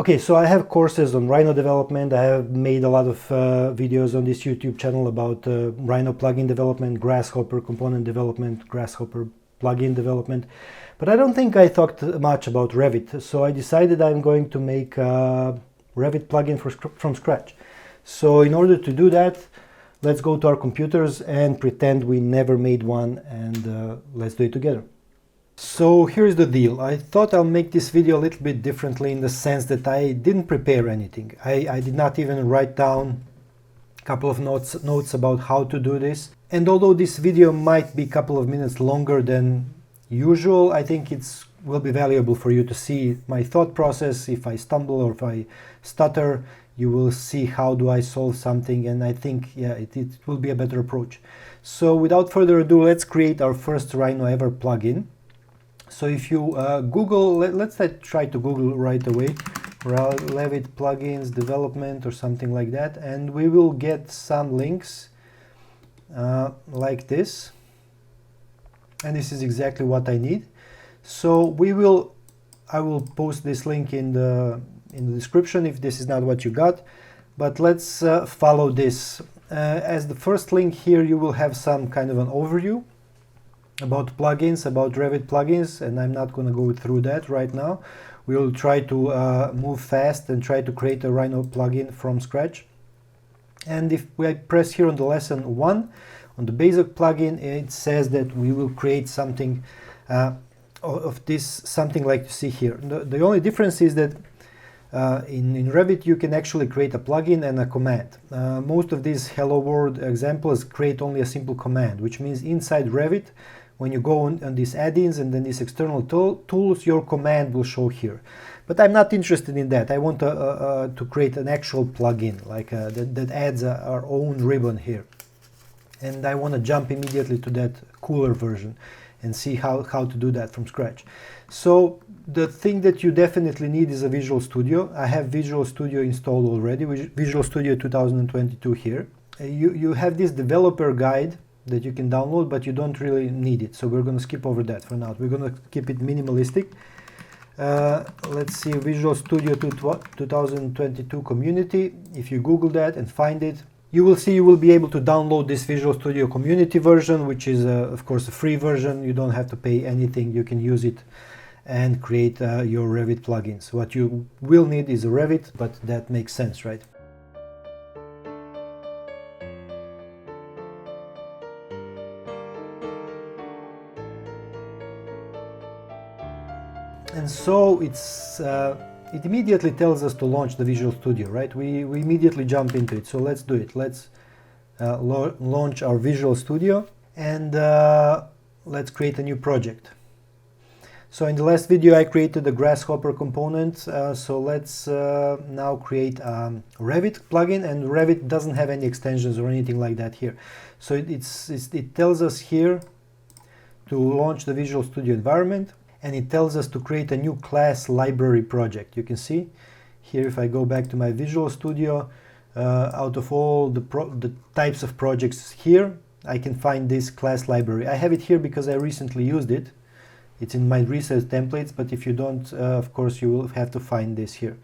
Okay, so I have courses on Rhino development. I have made a lot of videos on this YouTube channel about Rhino plugin development, Grasshopper component development, Grasshopper plugin development. But I don't think I talked much about Revit. So I decided I'm going to make a Revit plugin from scratch. So in order to do that, let's go to our computers and pretend we never made one, and let's do it together. So here's the deal. I thought I'll make this video a little bit differently in the sense that I didn't prepare anything. I did not even write down a couple of notes about how to do this. And although this video might be a couple of minutes longer than usual, I think it will be valuable for you to see my thought process. If I stumble or if I stutter, you will see how do I solve something, and I think, yeah, it will be a better approach. So without further ado, let's create our first Rhino ever plugin. So if you Google, let's try to Google right away, REVIT plugins development or something like that, and we will get some links like this. And this is exactly what I need. So I will post this link in the description if this is not what you got. But let's follow this. As the first link here, you will have some kind of an overview about plugins, about Revit plugins, and I'm not going to go through that right now. We will try to move fast and try to create a Rhino plugin from scratch. And if we press here on the lesson 1, on the basic plugin, it says that we will create something of this, something like you see here. The only difference is that in Revit you can actually create a plugin and a command. Most of these Hello World examples create only a simple command, which means inside Revit, when you go on these add-ins and then these external tools, your command will show here. But I'm not interested in that. I want to create an actual plugin like that adds our own ribbon here. And I want to jump immediately to that cooler version and see how to do that from scratch. So the thing that you definitely need is a Visual Studio. I have Visual Studio installed already, Visual Studio 2022 here. You have this developer guide that you can download, but you don't really need it. So we're going to skip over that for now. We're going to keep it minimalistic. Let's see, Visual Studio 2022 community. If you Google that and find it, you will see you will be able to download this Visual Studio community version, which is of course a free version. You don't have to pay anything. You can use it and create your Revit plugins. What you will need is a Revit, but that makes sense, right? And so it immediately tells us to launch the Visual Studio, right? We immediately jump into it. So let's do it. Let's launch our Visual Studio, and let's create a new project. So in the last video I created a Grasshopper component, so let's now create a Revit plugin, and Revit doesn't have any extensions or anything like that here. So it tells us here to launch the Visual Studio environment, and it tells us to create a new class library project. You can see here, if I go back to my Visual Studio, out of all the types of projects here, I can find this class library. I have it here because I recently used it. It's in my research templates, but if you don't, of course, you will have to find this here.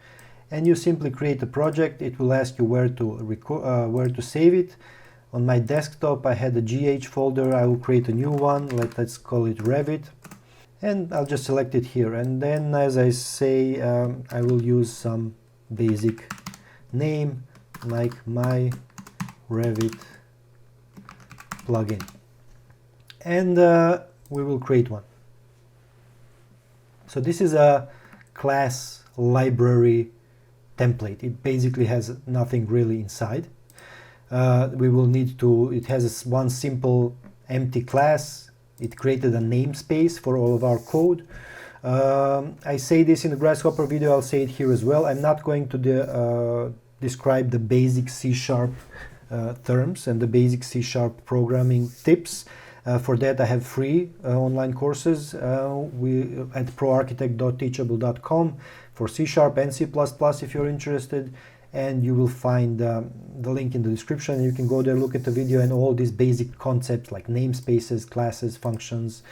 And you simply create a project. It will ask you where to save it. On my desktop, I had a GH folder. I will create a new one. Let's call it Revit. And I'll just select it here. And then, as I say, I will use some basic name like my Revit plugin. And we will create one. So this is a class library template. It basically has nothing really inside. We will need to, it has one simple empty class. It created a namespace for all of our code. I say this in the Grasshopper video, I'll say it here as well. I'm not going to describe the basic C# terms and the basic C# programming tips. For that I have free online courses at proarchitect.teachable.com for C# and C++ if you're interested, and you will find the link in the description. You can go there, look at the video, and all these basic concepts like namespaces, classes, functions,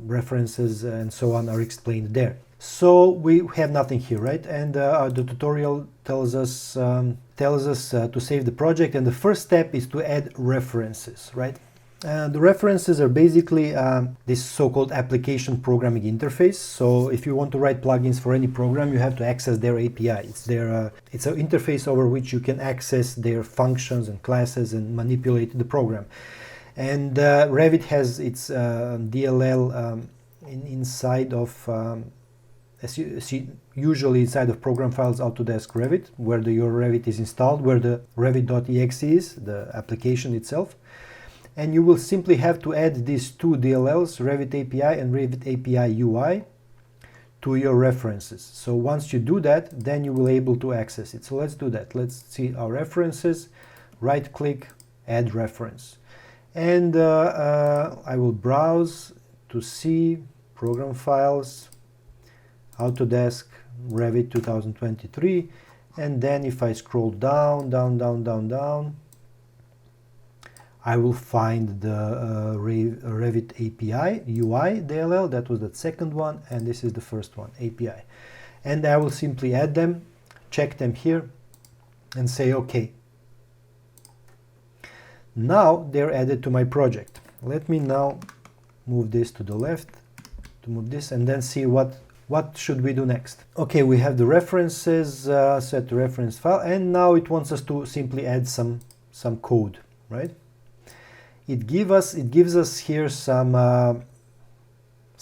references, and so on are explained there. So we have nothing here, right? And the tutorial tells us to save the project, and the first step is to add references, right? The references are basically this so-called application programming interface. So if you want to write plugins for any program, you have to access their API. It's their it's an interface over which you can access their functions and classes and manipulate the program. And Revit has its DLL inside of as you see, usually inside of program files Autodesk Revit, where your Revit is installed, where the revit.exe is, the application itself. And you will simply have to add these two DLLs, REVIT API and REVIT API UI, to your references. So once you do that, then you will be able to access it. So let's do that. Let's see our references, right click, add reference. And I will browse to see program files, Autodesk Revit 2023, and then if I scroll down, I will find the Revit API UI DLL. That was the second one, and this is the first one, API. And I will simply add them, check them here, and say OK. Now they're added to my project. Let me now move this to the left, to move this, and then see what should we do next. Okay, we have the references, set to reference file, and now it wants us to simply add some code, right? It gives us here some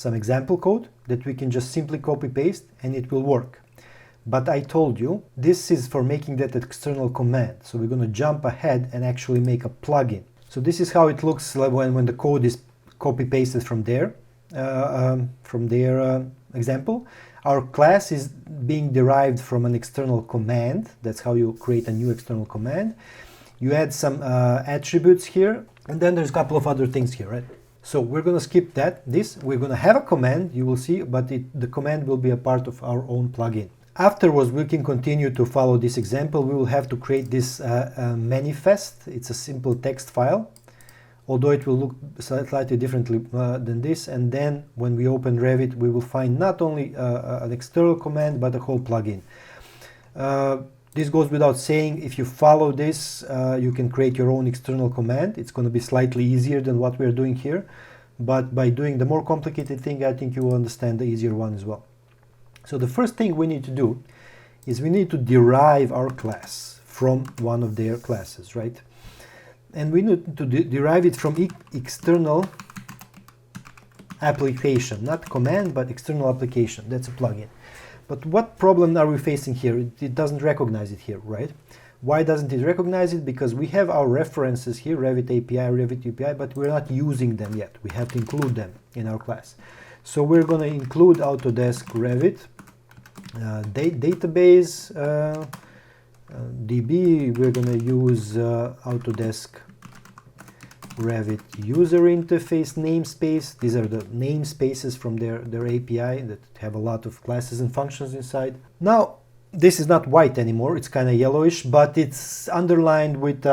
example code that we can just simply copy paste and it will work. But I told you this is for making that external command. So we're going to jump ahead and actually make a plugin. So this is how it looks when the code is copy pasted from their example. Our class is being derived from an external command. That's how you create a new external command. You add some attributes here, and then there's a couple of other things here, right? So we're going to skip this. We're going to have a command, you will see, but the command will be a part of our own plugin. Afterwards, we can continue to follow this example. We will have to create this manifest. It's a simple text file, although it will look slightly differently than this. And then when we open Revit, we will find not only an external command, but a whole plugin. This goes without saying. If you follow this, you can create your own external command. It's going to be slightly easier than what we're doing here. But by doing the more complicated thing, I think you will understand the easier one as well. So the first thing we need to do is we need to derive our class from one of their classes, right? And we need to derive it from external application, not command, but external application. That's a plugin. But what problem are we facing here? It doesn't recognize it here, right? Why doesn't it recognize it? Because we have our references here, REVIT API, REVIT API, but we're not using them yet. We have to include them in our class. So we're going to include Autodesk Revit database, DB. We're going to use Autodesk Revit user interface namespace. These are the namespaces from their API that have a lot of classes and functions inside. Now, this is not white anymore. It's kind of yellowish, but it's underlined with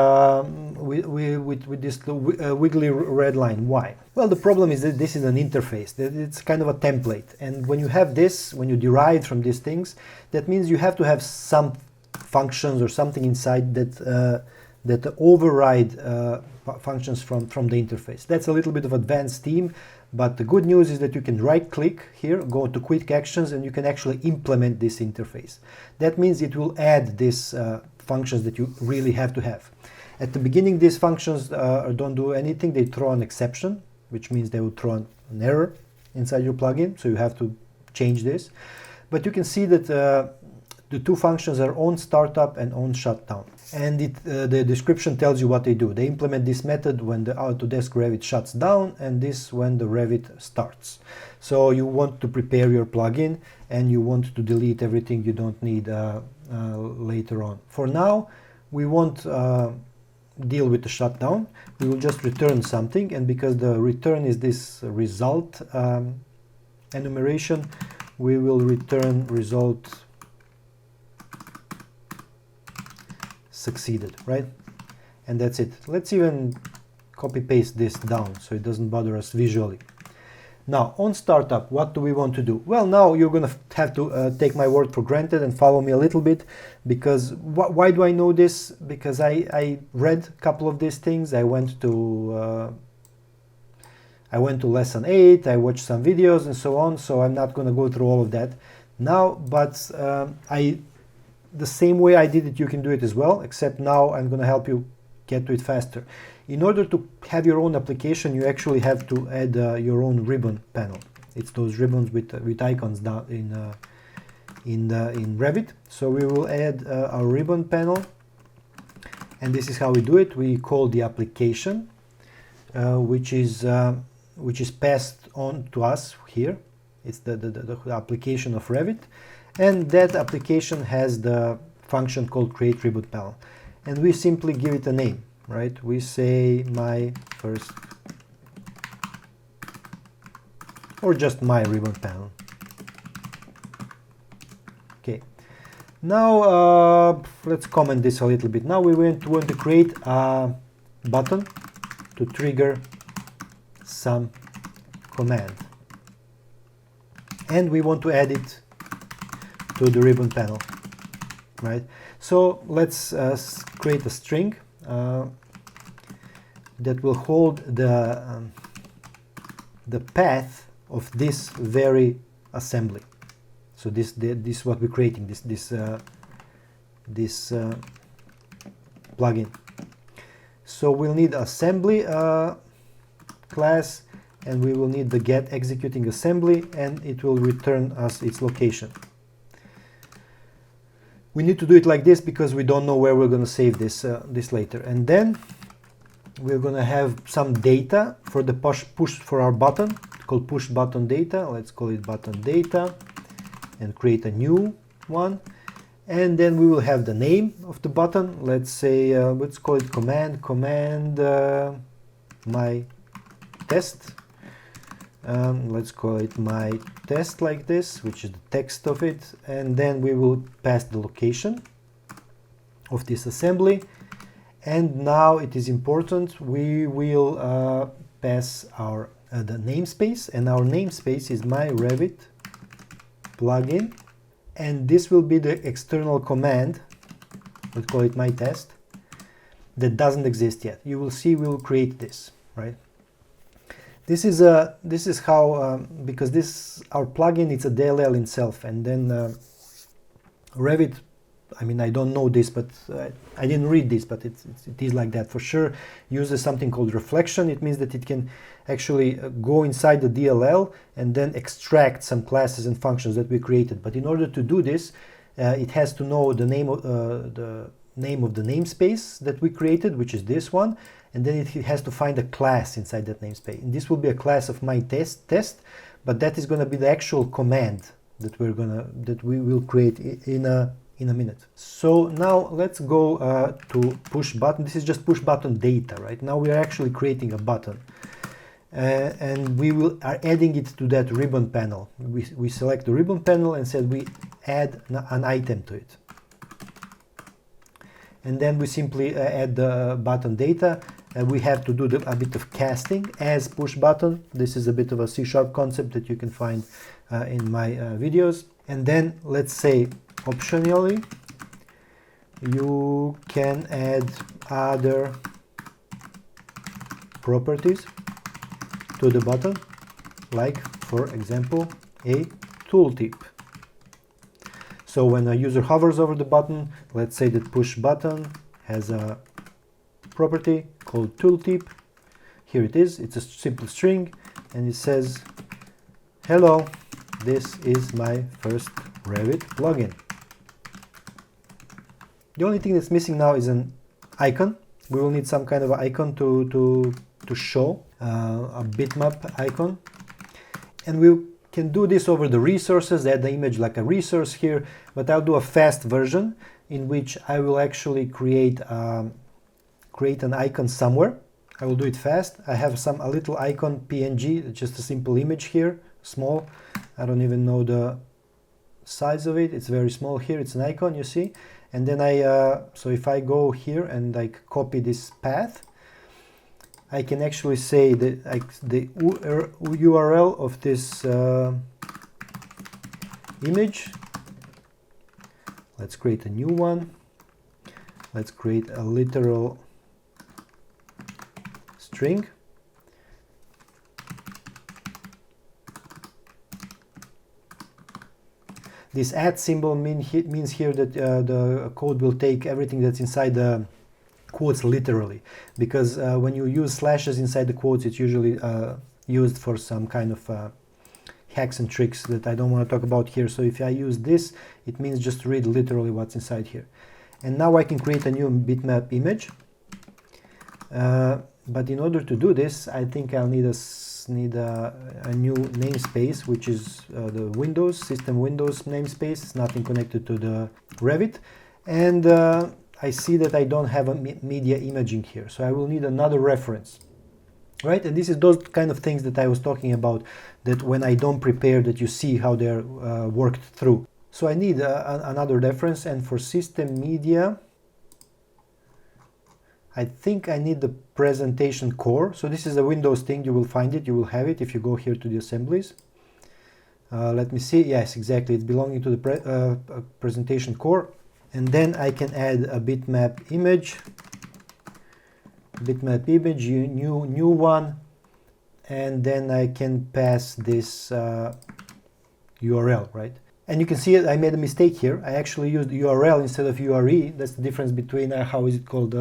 this wiggly red line. Why? Well, the problem is that this is an interface. It's kind of a template. And when you have this, when you derive from these things, that means you have to have some functions or something inside that override functions from the interface. That's a little bit of advanced theme, but the good news is that you can right-click here, go to Quick Actions, and you can actually implement this interface. That means it will add these functions that you really have to have. At the beginning, these functions don't do anything. They throw an exception, which means they will throw an error inside your plugin, so you have to change this. But you can see that the two functions are on startup and on shutdown. And the description tells you what they do. They implement this method when the Autodesk Revit shuts down, and this when the Revit starts. So you want to prepare your plugin, and you want to delete everything you don't need later on. For now, we won't deal with the shutdown. We will just return something, and because the return is this result enumeration, we will return result succeeded, right? And that's it. Let's even copy paste this down so it doesn't bother us visually. Now on startup, what do we want to do? Well, now you're gonna have to take my word for granted and follow me a little bit, because why do I know this? Because I read a couple of these things. I went to lesson 8, I watched some videos and so on, so I'm not gonna go through all of that now, but the same way I did it, you can do it as well, except now I'm gonna help you get to it faster. In order to have your own application, you actually have to add your own ribbon panel. It's those ribbons with icons down in Revit. So we will add our ribbon panel, and this is how we do it. We call the application, which is passed on to us here. It's the application of Revit, and that application has the function called create ribbon panel, and we simply give it a name. Right, we say my first, or just my ribbon panel. Okay, now let's comment this a little bit. Now we want to create a button to trigger some command, and we want to add it to the ribbon panel. Right, so let's create a string that will hold the path of this very assembly. So this is what we're creating, this plugin. So we'll need assembly class, and we will need the get executing assembly, and it will return us its location. We need to do it like this because we don't know where we're going to save this later. And then we're going to have some data for the push for our button, called push button data. Let's call it button data and create a new one. And then we will have the name of the button. Let's say, let's call it command my test. Let's call it my test like this, which is the text of it, and then we will pass the location of this assembly. And now it is important, we will pass our the namespace, and our namespace is my REVIT plugin, and this will be the external command. Let's call it my test, that doesn't exist yet. You will see we will create this, right? This is how because this our plugin, it's a DLL itself, and then Revit, I mean, I don't know this, but I didn't read this, but it is like that for sure, uses something called reflection. It means that it can actually go inside the DLL and then extract some classes and functions that we created. But in order to do this, it has to know the name of the namespace that we created, which is this one, and then it has to find a class inside that namespace. And this will be a class of my test, but that is going to be the actual command that we will create in a minute. So now let's go to push button. This is just push button data, right? Now we are actually creating a button, and we are adding it to that ribbon panel. We select the ribbon panel and said we add an item to it. And then we simply add the button data. We have to do a bit of casting as push button. This is a bit of a C# concept that you can find in my videos. And then let's say optionally you can add other properties to the button, like for example a tooltip. So when a user hovers over the button, let's say that push button has a property called tooltip. Here it is, it's a simple string, and it says, hello, this is my first REVIT plugin. The only thing that's missing now is an icon. We will need some kind of icon to show, a bitmap icon. And we can do this over the resources, add the image like a resource here, but I'll do a fast version in which I will actually create an icon somewhere. I will do it fast. I have a little icon PNG, just a simple image here, small. I don't even know the size of it. It's very small here. It's an icon, you see. And then so if I go here and like copy this path, I can actually say that the URL of this image. Let's create a new one. Let's create a literal string. This @ symbol means here that the code will take everything that's inside the quotes literally, because when you use slashes inside the quotes, it's usually used for some kind of hacks and tricks that I don't want to talk about here. So if I use this, it means just read literally what's inside here. And now I can create a new bitmap image. But in order to do this, I think I'll need a new namespace, which is the Windows, System Windows namespace. It's nothing connected to the Revit. And I see that I don't have a media imaging here, so I will need another reference. Right, and this is those kind of things that I was talking about, that when I don't prepare, that you see how they're worked through. So I need another reference, and for system media, I think I need the presentation core. So this is a Windows thing, you will find it, you will have it if you go here to the assemblies. Let me see, yes, exactly, it's belonging to the presentation core. And then I can add a bitmap image, new one, and then I can pass this URL, right? And you can see I made a mistake here. I actually used URL instead of URE. That's the difference between how is it called,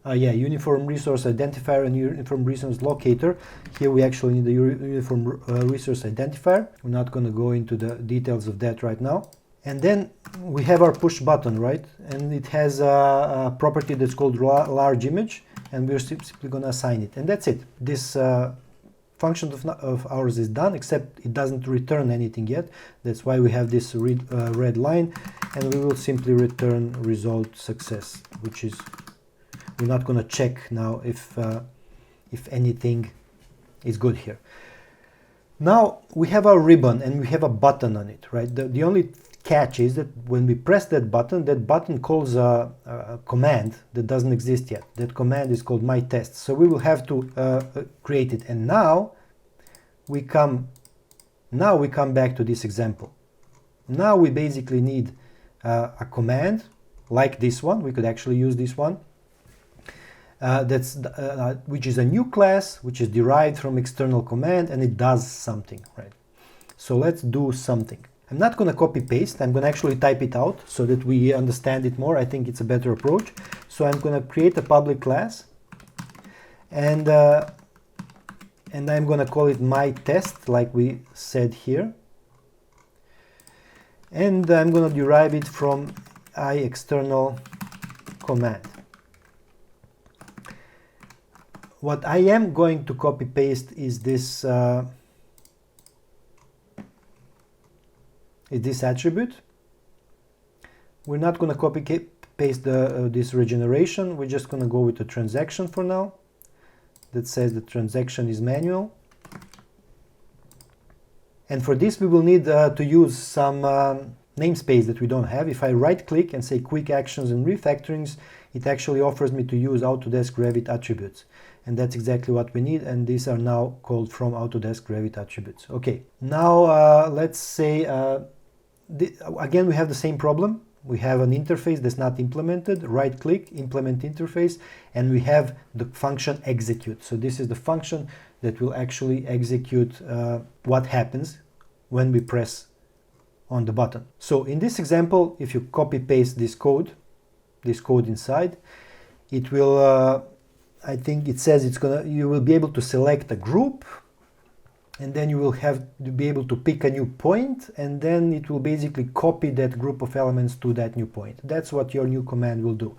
uniform resource identifier and uniform resource locator. Here we actually need the uniform resource identifier. We're not going to go into the details of that right now. And then we have our push button, right? And it has a property that's called large image, and we're simply going to assign it. And that's it. This function of ours is done, except it doesn't return anything yet. That's why we have this red line, and we will simply return result success, which is, we're not going to check now if anything is good here. Now we have our ribbon and we have a button on it, right? The only catch is that when we press that button calls a command that doesn't exist yet. That command is called my test. So we will have to create it. And now we come back to this example. Now we basically need a command like this one. We could actually use this one. Which is a new class, which is derived from external command, and it does something, right? So let's do something. I'm not going to copy paste. I'm going to actually type it out so that we understand it more. I think it's a better approach. So I'm going to create a public class, and I'm going to call it my test, like we said here. And I'm going to derive it from external command. What I am going to copy paste is this attribute. We're not going to copy paste this regeneration. We're just going to go with the transaction for now. That says the transaction is manual. And for this we will need to use some namespace that we don't have. If I right click and say quick actions and refactorings, it actually offers me to use Autodesk Revit attributes. And that's exactly what we need, and these are now called from Autodesk Revit attributes. Okay, now let's say, again we have the same problem. We have an interface that's not implemented, right click, implement interface, and we have the function execute. So this is the function that will actually execute what happens when we press on the button. So in this example, if you copy paste this code inside, it will I think it says you will be able to select a group, and then you will have to be able to pick a new point, and then it will basically copy that group of elements to that new point. That's what your new command will do.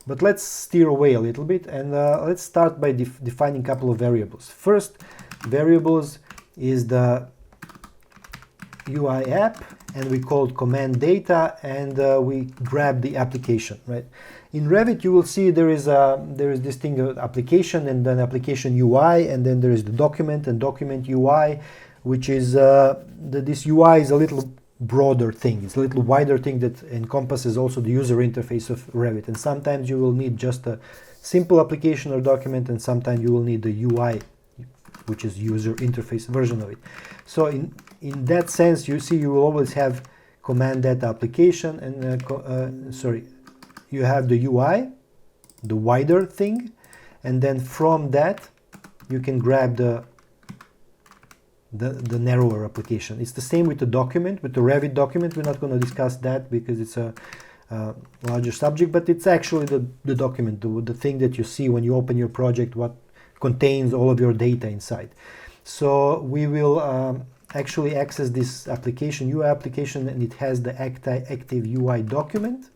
But let's steer away a little bit, and let's start by defining a couple of variables. First variables is the UI app, and we called command data, and we grab the application, right? In Revit you will see there is this thing application, and then application UI, and then there is the document and document UI, which is this UI is a little broader thing. It's a little wider thing that encompasses also the user interface of Revit, and sometimes you will need just a simple application or document, and sometimes you will need the UI, which is user interface version of it. So in that sense, you see you will always have command data application, and you have the UI, the wider thing, and then from that you can grab the narrower application. It's the same with the document, with the REVIT document. We're not going to discuss that because it's a larger subject, but it's actually the document, the thing that you see when you open your project, what contains all of your data inside. So we will actually access this application, UI application, and it has the active UI document.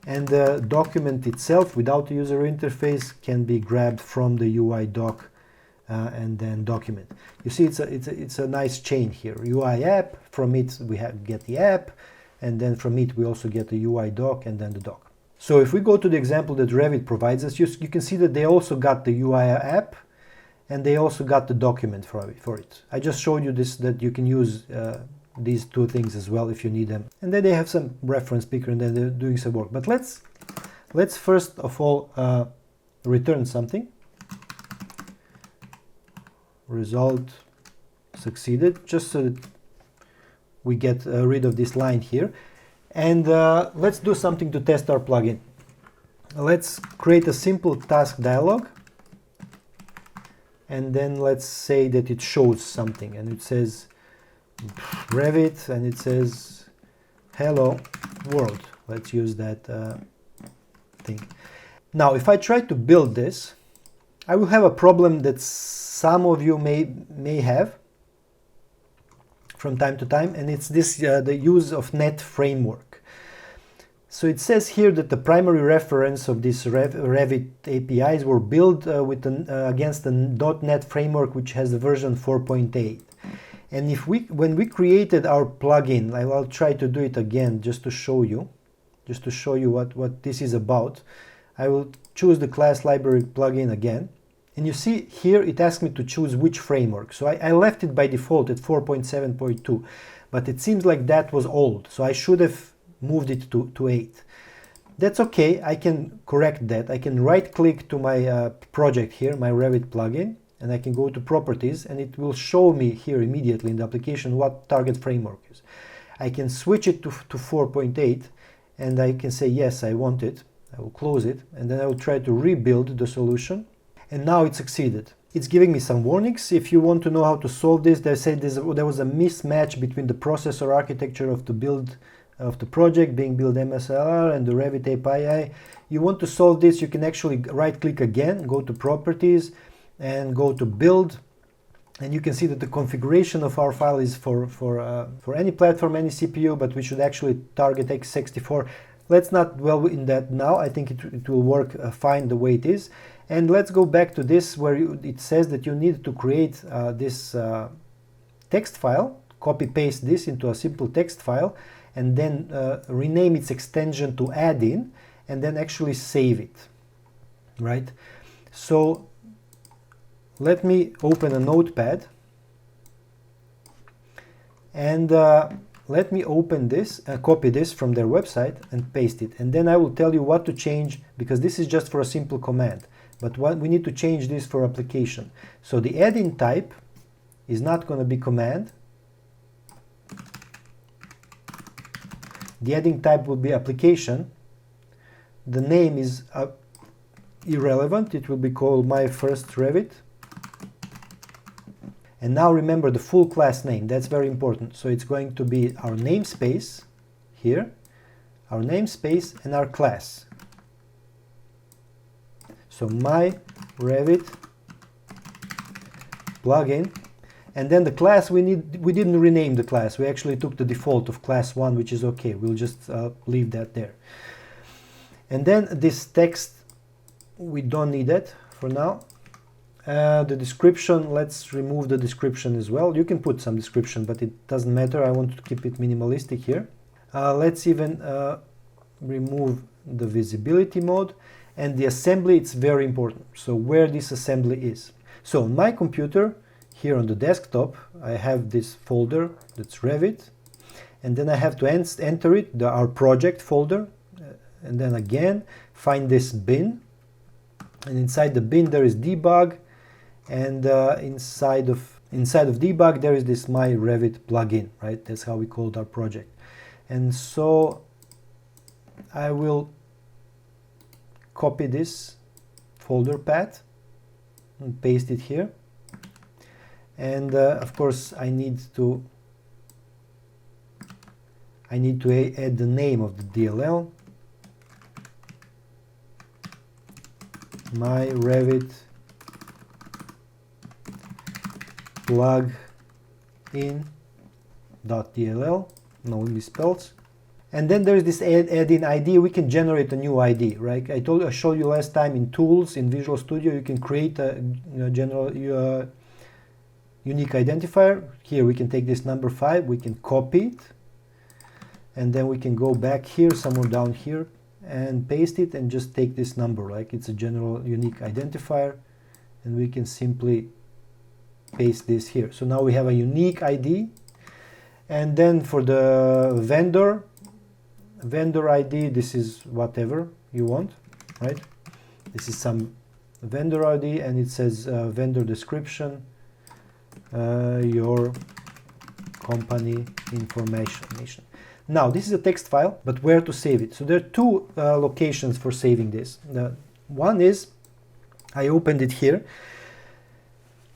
And the document itself, without the user interface, can be grabbed from the UI doc and then document. You see, it's a nice chain here. UI app, from it we get the app, and then from it we also get the UI doc and then the doc. So if we go to the example that REVIT provides us, you can see that they also got the UI app and they also got the document for it. I just showed you this, that you can use these two things as well if you need them. And then they have some reference picker, and then they're doing some work. But let's first of all return something. Result succeeded, just so that we get rid of this line here. And let's do something to test our plugin. Let's create a simple task dialog, and then let's say that it shows something, and it says REVIT, and it says hello world. Let's use that thing. Now if I try to build this, I will have a problem that some of you may have from time to time, and it's this the use of net framework. So it says here that the primary reference of these REVIT APIs were built against the .NET framework, which has the version 4.8. And when we created our plugin, I'll try to do it again just to show you what this is about. I will choose the class library plugin again. And you see here it asks me to choose which framework. So I left it by default at 4.7.2, but it seems like that was old. So I should have moved it to 8. That's okay, I can correct that. I can right click to my project here, my REVIT plugin, and I can go to properties, and it will show me here immediately in the application what target framework is. I can switch it to 4.8, and I can say yes, I want it. I will close it, and then I will try to rebuild the solution. And now it succeeded. It's giving me some warnings. If you want to know how to solve this, they say there was a mismatch between the processor architecture of the build of the project being build MSLR and the REVIT API. You want to solve this, you can actually right click again, go to properties and go to build, and you can see that the configuration of our file is for any platform, any CPU, but we should actually target x64. Let's not dwell in that now. I think it will work fine the way it is. And let's go back to this where it says that you need to create this text file, copy paste this into a simple text file, and then rename its extension to add-in, and then actually save it, right? So let me open a notepad, and let me open this, copy this from their website and paste it, and then I will tell you what to change, because this is just for a simple command, but we need to change this for application. So the add-in type is not going to be command. The add-in type will be application. The name is irrelevant. It will be called my first REVIT. And now remember the full class name. That's very important. So it's going to be our namespace here, our namespace, and our class. So my REVIT plugin. And then the class, we didn't rename the class. We actually took the default of class 1, which is okay. We'll just leave that there. And then this text, we don't need it for now. The description, let's remove the description as well. You can put some description, but it doesn't matter. I want to keep it minimalistic here. Let's even remove the visibility mode. And the assembly, it's very important. So where this assembly is. So on my computer, here on the desktop, I have this folder that's REVIT, and then I have to enter it, our project folder, and then again find this bin, and inside the bin there is debug, and inside of debug there is this my REVIT plugin, right? That's how we called our project. And so I will copy this folder path and paste it here, and of course I need to add the name of the DLL, my REVIT plugin.dll, no misspells. And then there is this add-in ID. We can generate a new ID, right? I showed you last time in tools in Visual Studio you can create a unique identifier. Here we can take this number 5, we can copy it, and then we can go back here somewhere down here and paste it and just take this number, like it's a general unique identifier, and we can simply paste this here. So now we have a unique ID. And then for the vendor ID, this is whatever you want, right? This is some vendor ID, and it says vendor description, your company information. Now this is a text file, but where to save it? So there are two locations for saving this. One is, I opened it here.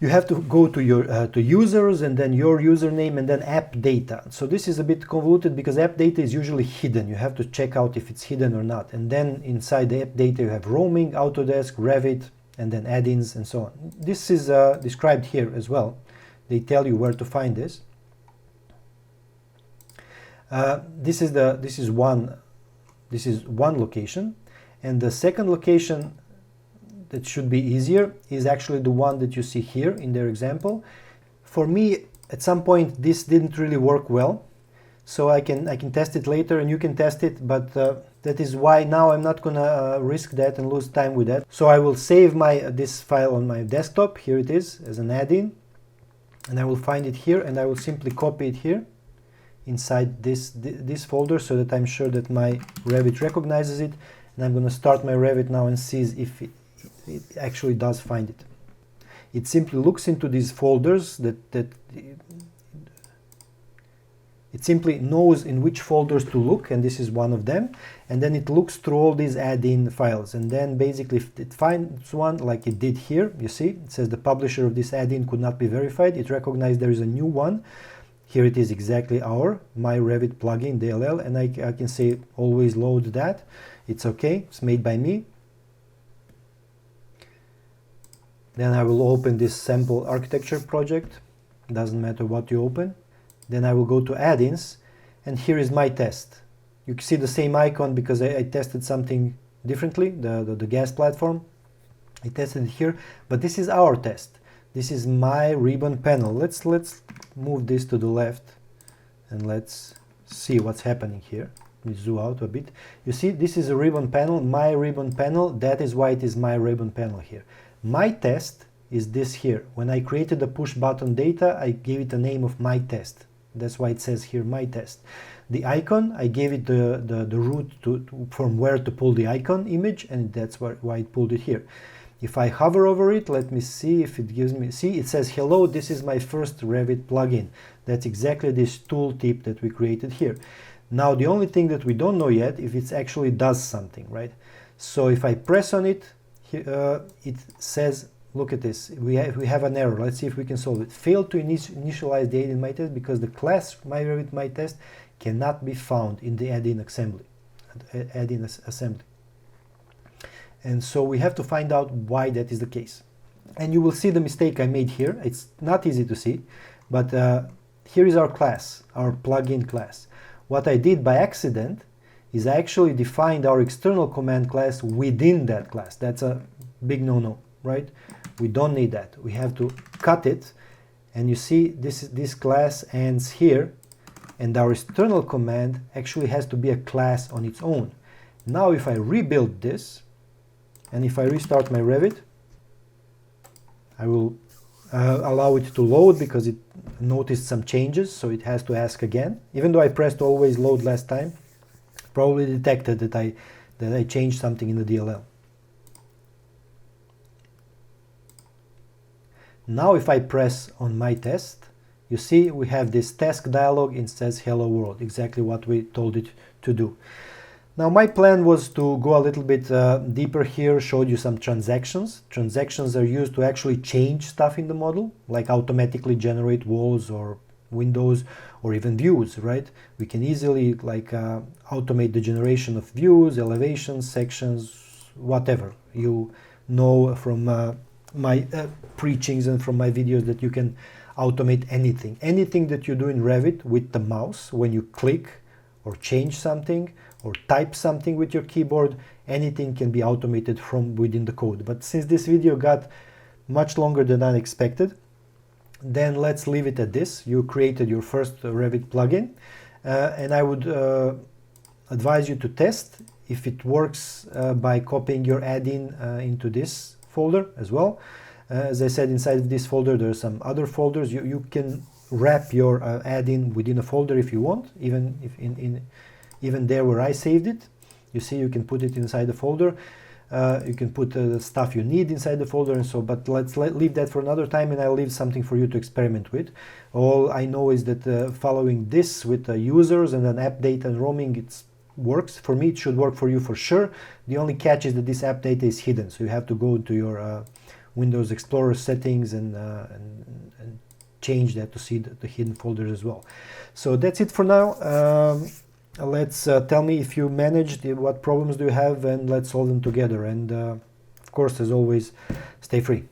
You have to go to your to users, and then your username, and then app data. So this is a bit convoluted because app data is usually hidden. You have to check out if it's hidden or not. And then inside the app data you have roaming, Autodesk, REVIT, and then add-ins and so on. This is described here as well. They tell you where to find this. This is one location, and the second location that should be easier is actually the one that you see here in their example. For me, at some point this didn't really work well, so I can test it later and you can test it, but that is why now I'm not gonna risk that and lose time with that. So I will save this file on my desktop. Here it is as an add-in, and I will find it here, and I will simply copy it here inside this folder so that I'm sure that my REVIT recognizes it. And I'm gonna start my REVIT now and see if it actually does find it. It simply looks into these folders it simply knows in which folders to look, and this is one of them, and then it looks through all these add-in files, and then basically if it finds one like it did here, you see it says the publisher of this add-in could not be verified. It recognized there is a new one. Here it is, exactly our my REVIT plugin DLL, and I can say always load that. It's okay, it's made by me. Then I will open this sample architecture project. Doesn't matter what you open. Then I will go to add-ins, and here is my test. You can see the same icon because I tested something differently, the gas platform. I tested it here, but this is our test. This is my ribbon panel. Let's move this to the left and let's see what's happening here. Let me zoom out a bit. You see, this is a ribbon panel, my ribbon panel. That is why it is my ribbon panel here. My test is this here. When I created the push button data, I gave it a name of my test. That's why it says here my test. The icon, I gave it the route from where to pull the icon image, and that's why it pulled it here. If I hover over it, let me see if it gives me, see, it says, hello, this is my first REVIT plugin. That's exactly this tooltip that we created here. Now, the only thing that we don't know yet, if it actually does something, right? So if I press on it, it says, look at this, we have an error. Let's see if we can solve it. Failed to initialize the add-in my test because the class my REVIT my test cannot be found in the add-in assembly. And so we have to find out why that is the case. And you will see the mistake I made here. It's not easy to see, but here is our class, our plugin class. What I did by accident is I actually defined our external command class within that class. That's a big no-no, right? We don't need that. We have to cut it, and you see this class ends here, and our external command actually has to be a class on its own. Now if I rebuild this, and if I restart my REVIT, I will allow it to load because it noticed some changes, so it has to ask again. Even though I pressed always load last time, probably detected that I changed something in the DLL. Now if I press on my test, you see we have this task dialog. It says hello world, exactly what we told it to do. Now my plan was to go a little bit deeper here, showed you some transactions. Transactions are used to actually change stuff in the model, like automatically generate walls or windows or even views, right? We can easily like automate the generation of views, elevations, sections, whatever. You know from my preachings and from my videos that you can automate anything. Anything that you do in Revit with the mouse, when you click or change something or type something with your keyboard, anything can be automated from within the code. But since this video got much longer than I expected, then let's leave it at this. You created your first REVIT plugin, and I would advise you to test if it works by copying your add-in into this folder as well. As I said, inside of this folder there are some other folders. You can wrap your add-in within a folder if you want, even if even there where I saved it. You see, you can put it inside the folder. You can put the stuff you need inside the folder and so, but let's leave that for another time, and I'll leave something for you to experiment with. All I know is that following this with users and then app data and roaming, it works. For me, it should work for you for sure. The only catch is that this app data is hidden, so you have to go to your Windows Explorer settings and change that to see the hidden folders as well. So that's it for now. Let's tell me if you managed, what problems do you have, and let's solve them together. And of course, as always, stay free.